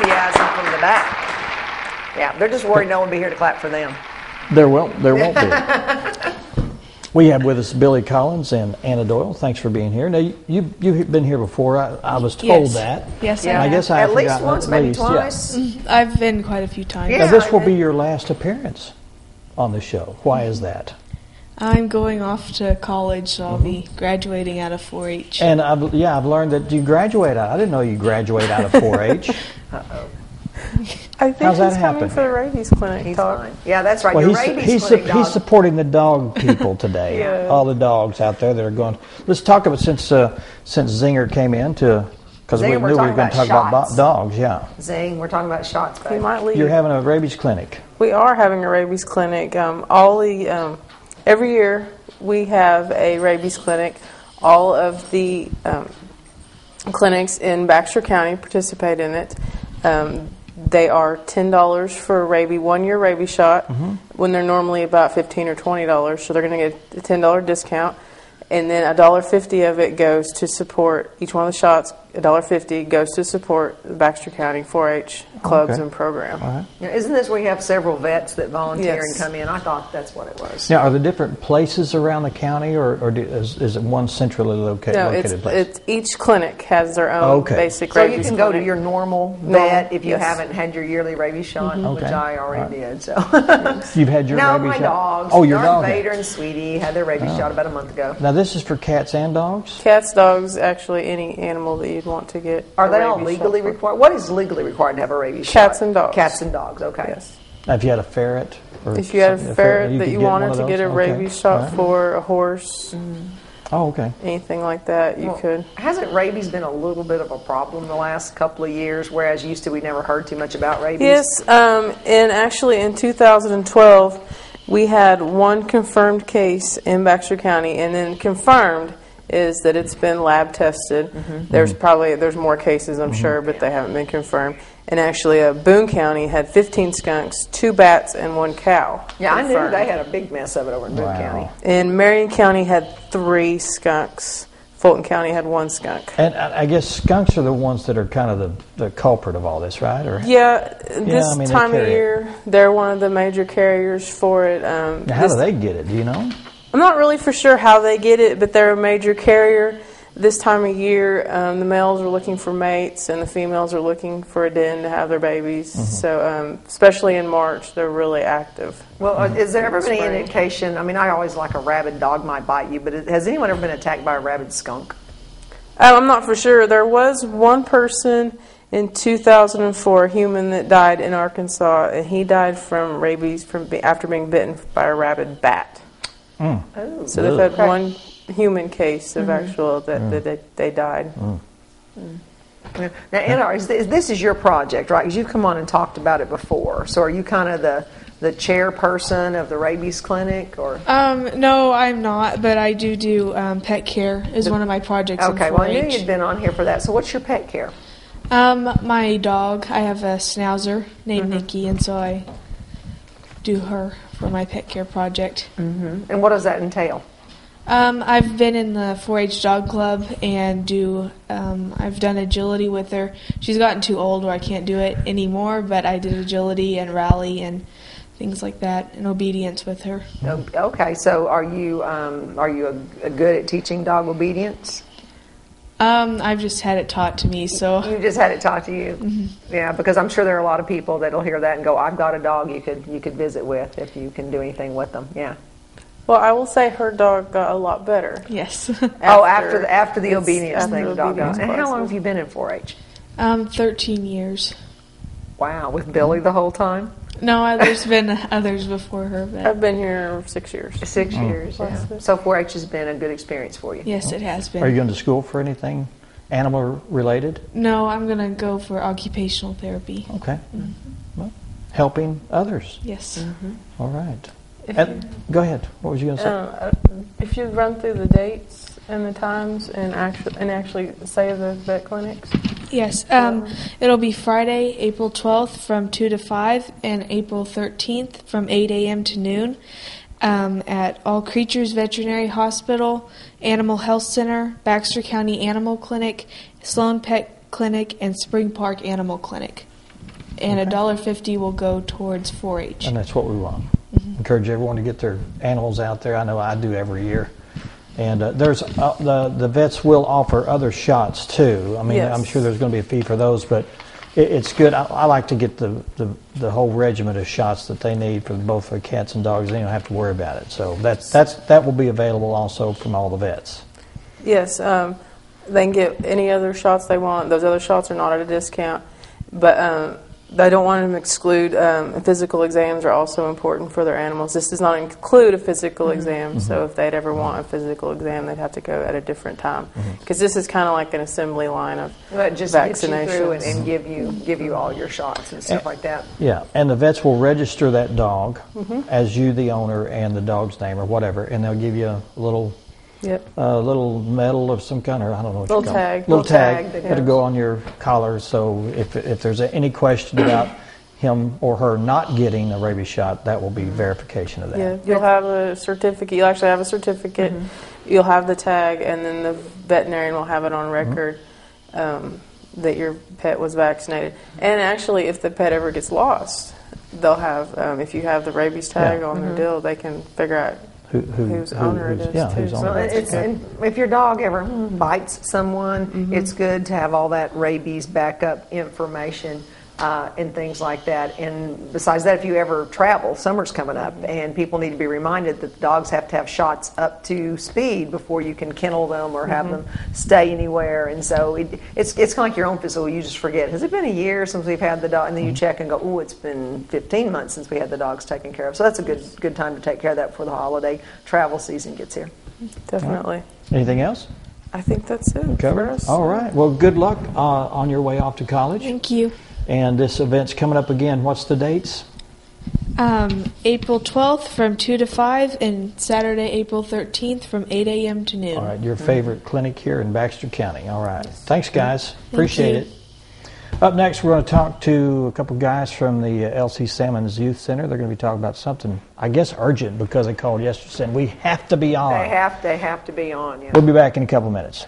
enthusiasm from the back. Yeah, they're just worried no one will be here to clap for them. There won't be. We have with us Billie Collins and Anna Doyle. Thanks for being here. Now, you've been here before. I was told that. Yes, yeah. I guess I at least once, maybe twice. Yeah. I've been quite a few times. Yeah, now, this will be your last appearance on the show. Why is that? I'm going off to college, so I'll be graduating out of 4-H. And I've learned that you graduate out. I didn't know you graduate out of 4-H. Uh-oh. I think How's that he's happen? coming for the rabies clinic. He's fine. Yeah, that's right. Well, Your rabies clinic dog. he's supporting the dog people today. Yeah. All the dogs out there that are going. Let's talk about since Zinger came in because we knew we were going to talk about dogs. Yeah. Zing, we're talking about shots. He might leave. You're having a rabies clinic. We are having a rabies clinic. Every year we have a rabies clinic. All of the clinics in Baxter County participate in it. They are $10 for a 1-year rabies shot when they're normally about $15 or $20. So they're going to get a $10 discount. And then $1.50 of it goes to support each one of the shots. $1.50 goes to support the Baxter County 4-H clubs and program. All right. Now, isn't this where you have several vets that volunteer Yes. and come in? I thought that's what it was. Now, are there different places around the county, or is it one centrally located place? It's each clinic has their own basic So rabies you can go to clinic. your normal vet if you yes. haven't had your yearly rabies shot, which I already did. So You've had your no, rabies my shot? dogs. Oh, your Darth dog. Vader and Sweetie had their rabies shot about a month ago. Now, this is for cats and dogs? Cats, dogs, actually any animal that you'd want to get. Are a they all rabies legally shot for. required? What is legally required to have a rabies shot? Cats and dogs. Cats and dogs, okay. Yes. Now, if you had a ferret? Or If you had a something, ferret that could you get one wanted of to get a those? rabies shot All right. for, a horse, Oh, okay. anything like that, you could. Hasn't rabies been a little bit of a problem the last couple of years, whereas used to we never heard too much about rabies? Yes, and actually in 2012, we had one confirmed case in Baxter County, and then confirmed is that it's been lab tested. There's more cases, I'm sure, but they haven't been confirmed. And actually, Boone County had 15 skunks, 2 bats, and 1 cow. Yeah, confirmed. I knew they had a big mess of it over in Boone County. And Marion County had 3 skunks. Fulton County had 1 skunk. And I guess skunks are the ones that are kind of the culprit of all this, right? Or Yeah, this time of carry year, they're one of the major carriers for it. Now, how do they get it? Do you know? I'm not really for sure how they get it, but they're a major carrier. This time of year, the males are looking for mates, and the females are looking for a den to have their babies. So, especially in March, they're really active. Well, is there ever been any indication? I mean, I always like a rabid dog might bite you, but has anyone ever been attacked by a rabid skunk? I'm not for sure. There was one person in 2004, a human that died in Arkansas, and he died from rabies after being bitten by a rabid bat. Oh, So they've had one human case of actual that they died. Now, Anna, this is your project, right? Because you've come on and talked about it before. So are you kind of the chairperson of the rabies clinic, or? No, I'm not, but I do pet care is one of my projects. Okay, in well, I 4-H. knew you'd been on here for that. So what's your pet care? My dog, I have a schnauzer named Nikki, and so I do her for my pet care project. And what does that entail? I've been in the 4-H dog club and I've done agility with her. She's gotten too old where I can't do it anymore, but I did agility and rally and things like that, and obedience with her. Okay, so are you good at teaching dog obedience? I've just had it taught to me, so. You just had it taught to you? Yeah, because I'm sure there are a lot of people that'll hear that and go, I've got a dog you could visit with if you can do anything with them. Yeah. Well, I will say her dog got a lot better. Yes. After the obedience thing, the dog got. And how long have you been in 4-H? 13 years. Wow, with Billie the whole time? No, there's been others before her. But I've been here 6 years. 6 years, yeah. So 4-H has been a good experience for you? Yes, it has been. Are you going to school for anything animal related? No, I'm going to go for occupational therapy. Okay. Well, helping others. Yes. All right. Go ahead. What was you going to say? If you run through the dates and the times and actually say the vet clinics. Yes. It'll be Friday, April 12th from 2 to 5 and April 13th from 8 a.m. to noon at All Creatures Veterinary Hospital, Animal Health Center, Baxter County Animal Clinic, Sloan Pet Clinic, and Spring Park Animal Clinic. and $1.50 will go towards 4-H. And that's what we want. Encourage everyone to get their animals out there. I know I do every year. And there's the vets will offer other shots too. I mean, Yes. I'm sure there's going to be a fee for those, but it's good. I like to get the whole regiment of shots that they need for both for cats and dogs. They don't have to worry about it. So that will be available also from all the vets. Yes, they can get any other shots they want. Those other shots are not at a discount, but they don't want them to exclude physical exams are also important for their animals. This does not include a physical exam, so if they'd ever want a physical exam, they'd have to go at a different time. Because this is kind of like an assembly line of But just get you through vaccinations. and give you all your shots and stuff like that. Yeah, and the vets will register that dog as you, the owner, and the dog's name or whatever, and they'll give you a little Yep. little medal of some kind, or I don't know what you Little call tag. it. Little Little tag tag. that That'll goes. go on your collar. So if there's any question about him or her not getting a rabies shot, that will be verification of that. Yeah, you'll have a certificate. You'll actually have a certificate. You'll have the tag, and then the veterinarian will have it on record that your pet was vaccinated. And actually, if the pet ever gets lost, they'll have, if you have the rabies tag on their deal, they can figure out whose owner it is, Yeah, too. whose So owner it is. And if your dog ever bites someone, it's good to have all that rabies backup information and things like that. And besides that, if you ever travel, summer's coming up, and people need to be reminded that the dogs have to have shots up to speed before you can kennel them or have them stay anywhere. And so it's kind of like your own physical. You just forget. Has it been a year since we've had the dog? And then you check and go, oh, it's been 15 months since we had the dogs taken care of. So that's a good time to take care of that before the holiday travel season gets here. Definitely. Anything else? I think that's it for Covered? us. All right. Well, good luck on your way off to college. Thank you. And this event's coming up again. What's the dates? April 12th from 2 to 5 and Saturday, April 13th from 8 a.m. to noon. All right, your favorite clinic here in Baxter County. All right. Thanks, guys. Appreciate you. it. Up next, we're going to talk to a couple guys from the L.C. Salmons Youth Center. They're going to be talking about something, I guess, urgent because they called yesterday saying we have to be on. They have to be on. Yeah. We'll be back in a couple minutes.